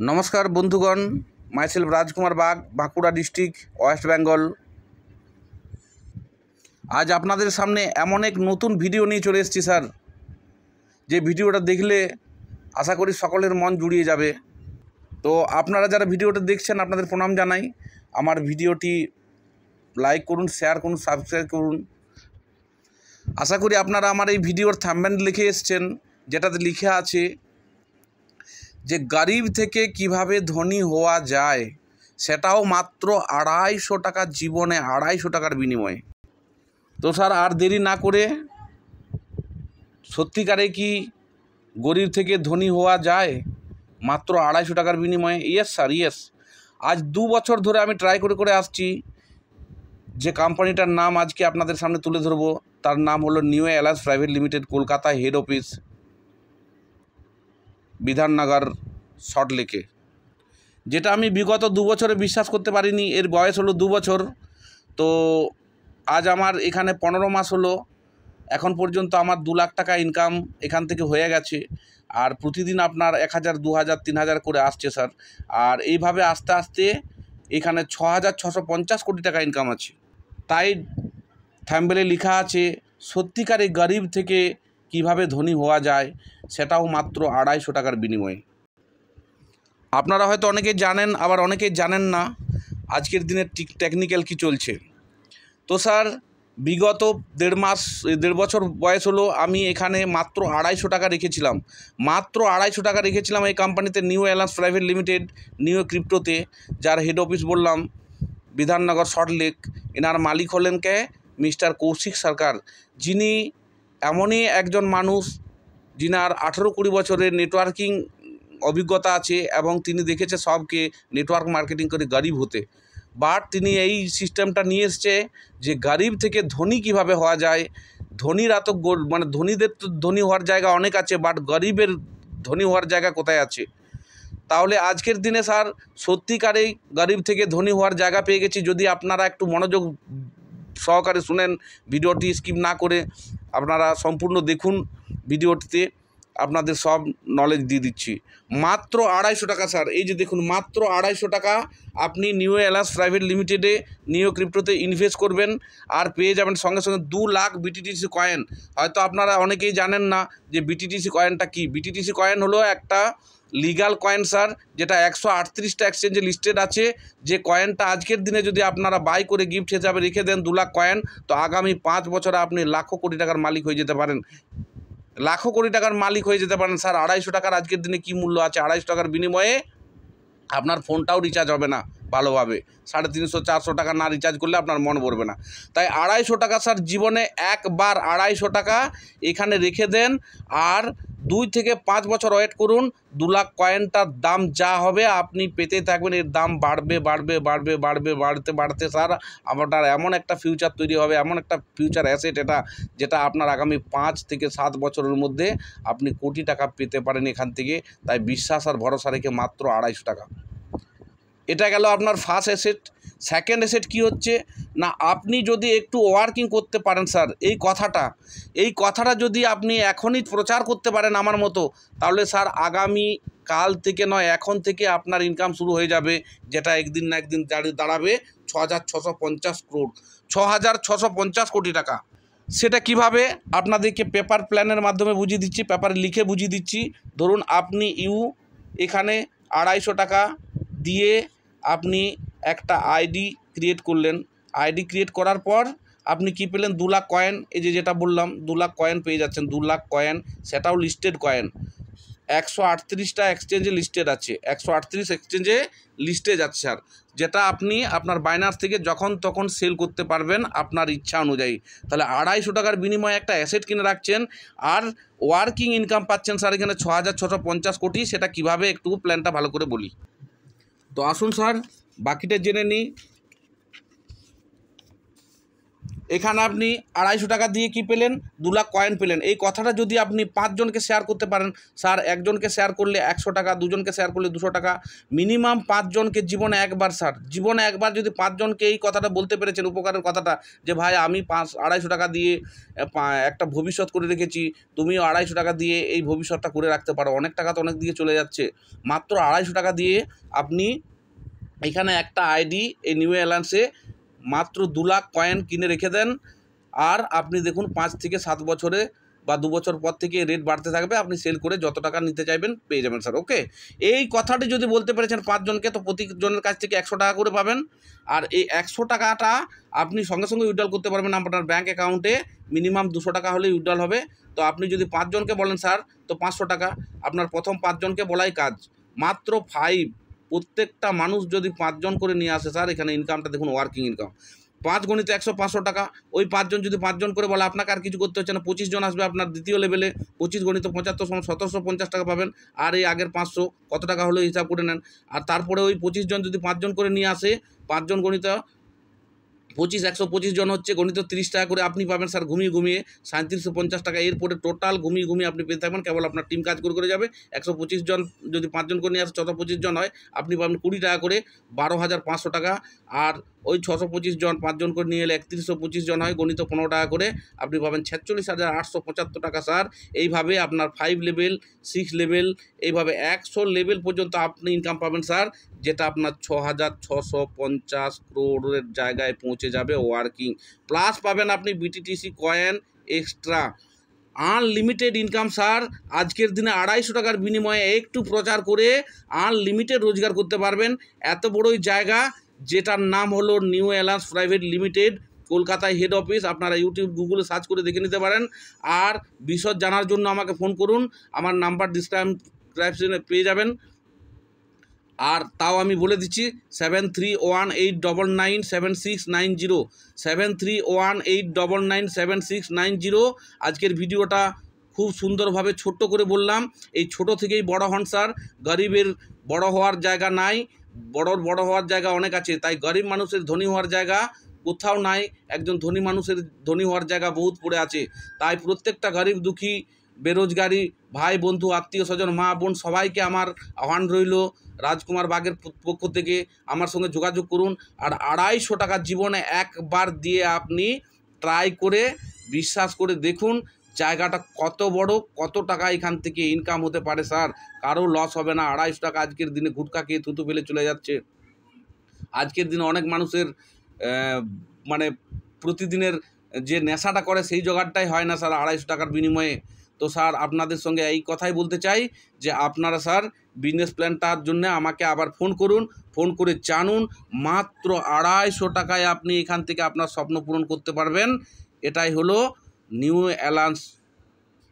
নমস্কার বন্ধুগণ, myself Rajkumar Bag, Bankura district, West Bengal. আজ আপনাদের সামনে এমন এক নতুন ভিডিও নিয়ে চলে এসেছি স্যার, যে ভিডিওটা দেখলে আশা করি সকলের মন জুড়িয়ে যাবে। তো আপনারা যারা ভিডিওটা দেখছেন আপনাদের প্রণাম জানাই। আমার ভিডিওটি লাইক করুন, শেয়ার করুন, সাবস্ক্রাইব করুন। আশা করি আপনারা আমার এই ভিডিওর থাম্বনেল লিখে এসছেন, যেটাতে লিখে আছে যে গরিব থেকে কিভাবে ধনী হওয়া যায়, সেটাও মাত্র 250 টাকা, জীবনে 250 টাকার বিনিময়ে। তো স্যার আর দেরি না করে, সত্যিকারে কি গরিব থেকে ধনী হওয়া যায় মাত্র 250 টাকার বিনিময়ে? Yes sir, yes. আজ 2 বছর ধরে আমি ট্রাই করে আসছি। যে কোম্পানিটার নাম আজকে আপনাদের সামনে তুলে ধরবো, তার নাম হলো new alliance private limited, Kolkata head office, Bidhannagar, সল্টলেকে। যেটা আমি বিগত 2 বছরে বিশ্বাস করতে পারিনি। এর বয়স হলো 2 বছর। তো আজ আমার এখানে 15 মাস হলো। এখন পর্যন্ত আমার 2 লাখ টাকা ইনকাম এখান থেকে হয়ে গেছে। আর প্রতিদিন আপনার 1000, 2000, 3000 করে আসছে স্যার। আর এইভাবে আস্তে আস্তে এখানে 6650 কোটি টাকা ইনকাম আছে। তাই থাম্বনেলে লেখা আছে সত্যিকারে গরিব থেকে কিভাবে ধনী হওয়া যায়, সেটাও মাত্র 250 টাকার বিনিময়ে। আপনারা হয়তো অনেকেই জানেন, আবার অনেকেই জানেন না আজকের দিনের টেকনিক্যাল কি চলছে। তো স্যার বিগত 1.5 বছর বয়স হলো আমি এখানে মাত্র 250 টাকা রেখেছিলাম। মাত্র 250 টাকা রেখেছিলাম এই কোম্পানিতে, new alliance private limited, new ক্রিপ্টোতে, যার হেড অফিস বললাম বিধাননগর, সল্টলেক। এনার মালিক হলেন কে? মিস্টার কৌশিক সরকার, যিনি এমনই একজন মানুষ যিনার 18-20 বছরের নেটওয়ার্কিং অভিজ্ঞতা আছে এবং তিনি দেখেছে সবকে নেটওয়ার্ক মার্কেটিং করে গরিব হতে। বাট তিনি এই সিস্টেমটা নিয়ে এসছে যে গরিব থেকে ধনী কিভাবে হওয়া যায়। ধনীরা তো ধনীদের তো ধনী হওয়ার জায়গা অনেক আছে, বাট গরিবের ধনী হওয়ার জায়গা কোথায় আছে? তাহলে আজকের দিনে স্যার সত্যিকারেই গরিব থেকে ধনী হওয়ার জায়গা পেয়ে গেছি। যদি আপনারা একটু মনোযোগ সহকারে শুনেন, ভিডিওটি স্কিপ না করে আপনারা সম্পূর্ণ দেখুন। ভিডিওটিতে আপনাদের সব নলেজ দিয়ে দিচ্ছি। মাত্র 250 টাকা স্যার, এই যে দেখুন, মাত্র 250 টাকা আপনি নিউ অ্যালায়েন্স প্রাইভেট লিমিটেডে, নিউ ক্রিপ্টোতে ইনভেস্ট করবেন আর পেয়ে যাবেন সঙ্গে সঙ্গে 2 লাখ বিটিটিসি কয়েন। হয়তো আপনারা অনেকেই জানেন না যে বিটিটিসি কয়েনটা কি। বিটিটিসি কয়েন হলো একটা লিগাল কয়েন স্যার, যেটা 138টা এক্সচেঞ্জে লিস্টেড আছে। যে কয়েনটা আজকের দিনে যদি আপনারা বাই করে গিফট হিসাবে রেখে দেন 2 লাখ কয়েন, তো আগামী 5 বছরে আপনি লাখো কোটি টাকার মালিক হয়ে যেতে পারেন। লাখো কোটি টাকার মালিক হয়ে যেতে পারেন স্যার। 250 টাকার আজকের দিনে কি মূল্য আছে? 250 টাকার বিনিময়ে আপনার ফোনটাও রিচার্জ হবে না ভালোভাবে। 350-400 টাকা না রিচার্জ করলে আপনার মন ভরবে না। তাই 250 টাকা স্যার, জীবনে একবার 250 টাকা এখানে রেখে দেন আর 2 থেকে 5 বছর ওয়েট করুন। 2 লাখ কয়েনটার দাম যা হবে আপনি পেতে থাকবেন। এর দাম বাড়বে বাড়বে বাড়বে বাড়বে বাড়তে বাড়তে স্যার আপনার এমন একটা ফিউচার তৈরি হবে, এমন একটা ফিউচার অ্যাসেট এটা, যেটা আপনার আগামী 5 থেকে 7 বছরের মধ্যে আপনি কোটি টাকা পেতে পারেন এখান থেকে। তাই বিশ্বাস আর ভরসা রেখে মাত্র 250 টাকা। এটা গেল আপনার ফার্স্ট অ্যাসেট। সেকেন্ড অ্যাসেট কী হচ্ছে না, আপনি যদি একটু ওয়ার্কিং করতে পারেন স্যার, এই কথাটা যদি আপনি এখনই প্রচার করতে পারেন আমার মতো, তাহলে স্যার আগামী কাল থেকে নয়, এখন থেকে আপনার ইনকাম শুরু হয়ে যাবে, যেটা একদিন না একদিন দাঁড়াবে 6650 কোটি টাকা। সেটা কিভাবে আপনাদেরকে পেপার প্ল্যানের মাধ্যমে বুঝিয়ে দিচ্ছি, পেপারে লিখে বুঝিয়ে দিচ্ছি। ধরুন আপনি এখানে 250 টাকা দিয়ে আপনি একটা আইডি ক্রিয়েট করলেন। আইডি ক্রিয়েট করার পর আপনি কি পেলেন? 2 লাখ কয়েন। এই যেটা বললাম 2 লাখ কয়েন পেয়ে যাচ্ছেন। 2 লাখ কয়েন, সেটাও লিস্টেড কয়েন। 138টা এক্সচেঞ্জে লিস্টেড আছে, 138 এক্সচেঞ্জে লিস্টেড আছে স্যার, যেটা আপনি আপনার বাইনান্স থেকে যখন তখন সেল করতে পারবেন আপনার ইচ্ছা অনুযায়ী। তাহলে 250 টাকার বিনিময়ে একটা অ্যাসেট কিনে রাখছেন আর ওয়ার্কিং ইনকাম পাচ্ছেন স্যার এখানে 6650 কোটি। সেটা কিভাবে একটু প্ল্যানটা ভালো করে বলি। তো আসুন স্যার বাকিটা জেনে নিই। এখানে আপনি 250 টাকা দিয়ে কি পেলেন, 2 লাখ কয়েন পেলেন। এই কথাটা যদি আপনি 5 জনকে শেয়ার করতে পারেন, স্যার একজনকে শেয়ার করলে 100 টাকা, দুজনকে শেয়ার করলে 200 টাকা, মিনিমাম 5 জনকে জীবনে একবার, স্যার জীবনে একবার যদি 5 জনকে এই কথাটা বলতে পেরেছেন, উপকারের কথাটা, যে ভাই আমি 250 টাকা দিয়ে একটা ভবিষ্যৎ করে রেখেছি, তুমিও 250 টাকা দিয়ে এই ভবিষ্যৎটা করে রাখতে পারো। অনেক টাকা তো অনেক দিকে চলে যাচ্ছে, মাত্র 250 টাকা দিয়ে আপনি এখানে একটা আইডি এই নিউ অ্যালায়েন্সে মাত্র 2 লাখ কয়েন কিনে রেখে দেন। আর আপনি দেখুন 5 থেকে 7 বছরে বা 2 বছর পর থেকে রেট বাড়তে থাকবে, আপনি সেল করে যত টাকা নিতে চাইবেন পেয়ে যাবেন স্যার। ওকে, এই কথাটি যদি বলতে পেরেছেন 5 জনকে, তো প্রতিজনের কাছ থেকে 100 টাকা করে পাবেন। আর এই 100 টাকাটা আপনি সঙ্গে সঙ্গে উইথড্রল করতে পারবেন আপনার ব্যাঙ্ক অ্যাকাউন্টে, মিনিমাম 200 টাকা হলেই উইথড্রল হবে। তো আপনি যদি 5 জনকে বলেন স্যার, তো 500 টাকা আপনার প্রথম 5 জনকে বলাই কাজ, মাত্র 5, প্রত্যেকটা মানুষ যদি 5 জন করে নিয়ে আসে স্যার, এখানে ইনকামটা দেখুন, ওয়ার্কিং ইনকাম 5 × 100 500 টাকা। ওই 5 জন যদি 5 জন করে বলে, আপনাকে আর কিছু করতে হচ্ছে না, 25 জন আসবে আপনার দ্বিতীয় লেভেলে, 25 × 75 = 1750 টাকা পাবেন। আর এই আগের 500 কত টাকা হলো হিসাব করে নেন। আর তারপরে ওই 25 জন যদি 5 জন করে নিয়ে আসে, 5 জন গণিত 25, 125 জন হচ্ছে গণিত 30 টাকা করে আপনি পাবেন স্যার ঘুমিয়ে ঘুমিয়ে 3750 টাকা। এরপরে টোটাল ঘুমিয়ে ঘুমিয়ে আপনি পেতে থাকবেন, কেবল আপনার টিম কাজ করে যাবে। 125 জন যদি 5 জন করে নিয়ে আসে, 625 জন হয়, আপনি পাবেন 20 টাকা করে, 12,500 টাকা। আর ওই 625 জন 5 জন করে নিয়ে এলে 3125 জন হয়, গণিত 15 টাকা করে, আপনি পাবেন 46,875 টাকা স্যার। এইভাবে আপনার 5 লেভেল, 6 লেভেল, এইভাবে 100 লেভেল পর্যন্ত আপনি ইনকাম পাবেন স্যার, যেটা আপনার 6,650 crore জায়গায় পৌঁছে যাবে ওয়ার্কিং। প্লাস পাবেন আপনি BTTC coin extra, unlimited income sir. আজকের দিনে 250 টাকার বিনিময়ে একটু প্রচার করে আনলিমিটেড রোজগার করতে পারবেন। এত বড়ই জায়গা, যেটার নাম হলো নিউ অ্যালায়েন্স প্রাইভেট লিমিটেড, কলকাতায় হেড অফিস। আপনারা ইউটিউব, গুগলে সার্চ করে দেখে নিতে পারেন। আর বিশদ জানার জন্য আমাকে ফোন করুন, আমার নাম্বার ডিসক্রিপশনে পেয়ে যাবেন। আর তাও আমি বলে দিচ্ছি, 7318997690, 7318997690। আজকের ভিডিওটা খুব সুন্দরভাবে ছোট্ট করে বললাম। এই ছোট থেকেই বড় হন স্যার, গরিবের বড় হওয়ার জায়গা নাই, বড় হওয়ার জায়গা অনেক আছে। তাই গরিব মানুষের ধনী হওয়ার জায়গা কোথাও নাই, একজন ধনী মানুষের ধনী হওয়ার জায়গা বহুত পড়ে আছে। তাই প্রত্যেকটা গরিব, দুঃখী, বেরোজগারি ভাই, বন্ধু, আত্মীয় স্বজন, মা, বোন, সবাইকে আমার আহ্বান রইল, রাজকুমার বাগের পক্ষ থেকে আমার সঙ্গে যোগাযোগ করুন। আর 250 টাকা জীবনে একবার দিয়ে আপনি ট্রাই করে, বিশ্বাস করে দেখুন জায়গাটা কত বড়, কত টাকা এখান থেকে ইনকাম হতে পারে স্যার। কারো লস হবে না। 250 টাকা আজকের দিনে গুটকা খেয়ে থুতু ফেলে চলে যাচ্ছে। আজকের দিনে অনেক মানুষের মানে প্রতিদিনের যে নেশাটা করে, সেই জোগাড়টাই হয় না স্যার 250 টাকার বিনিময়ে। তো স্যার আপনাদের সঙ্গে এই কথাই বলতে চাই যে আপনারা স্যার বিজনেস প্ল্যানটার জন্য আমাকে আবার ফোন করুন, ফোন করে জানুন। মাত্র 250 টাকায় আপনি এখান থেকে আপনার স্বপ্ন পূরণ করতে পারবেন। এটাই হলো নিউ অ্যালায়েন্স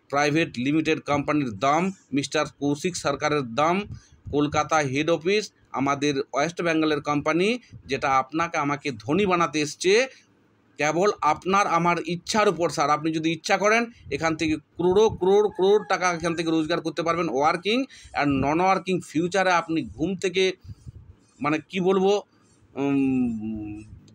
প্রাইভেট লিমিটেড কোম্পানির দাম, মিস্টার কৌশিক সরকারের দাম, কলকাতা হেড অফিস, আমাদের ওয়েস্ট বেঙ্গলের কোম্পানি, যেটা আপনাকে আমাকে ধনী বানাতে এসছে। কেবল আপনার আমার ইচ্ছার উপর স্যার। আপনি যদি ইচ্ছা করেন, এখান থেকে ক্রোড় টাকা এখান থেকে রোজগার করতে পারবেন ওয়ার্কিং। আর নন ওয়ার্কিং ফিউচারে আপনি ঘুম থেকে, মানে কি বলবো,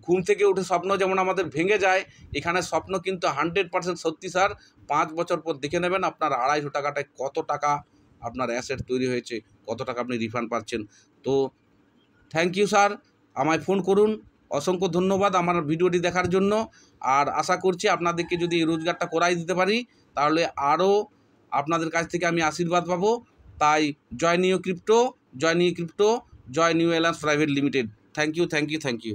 ঘুম থেকে উঠে স্বপ্ন যেমন আমাদের ভেঙে যায়, এখানে স্বপ্ন কিন্তু 100% সত্যি স্যার। 5 বছর পর দেখে নেবেন আপনার 250 টাকাটায় কত টাকা আপনার অ্যাসেট তৈরি হয়েছে, কত টাকা আপনি রিফান্ড পাচ্ছেন। তো থ্যাংক ইউ স্যার, আমায় ফোন করুন। অসংখ্য ধন্যবাদ আমার ভিডিওটি দেখার জন্য। আর আশা করছি আপনাদেরকে যদি এই রোজগারটা করাই দিতে পারি, তাহলে আরও আপনাদের কাছ থেকে আমি আশীর্বাদ পাবো। তাই জয় নিউ ক্রিপ্টো, জয় নিউ ক্রিপ্টো, জয় new alliance private limited. Thank you, thank you, thank you.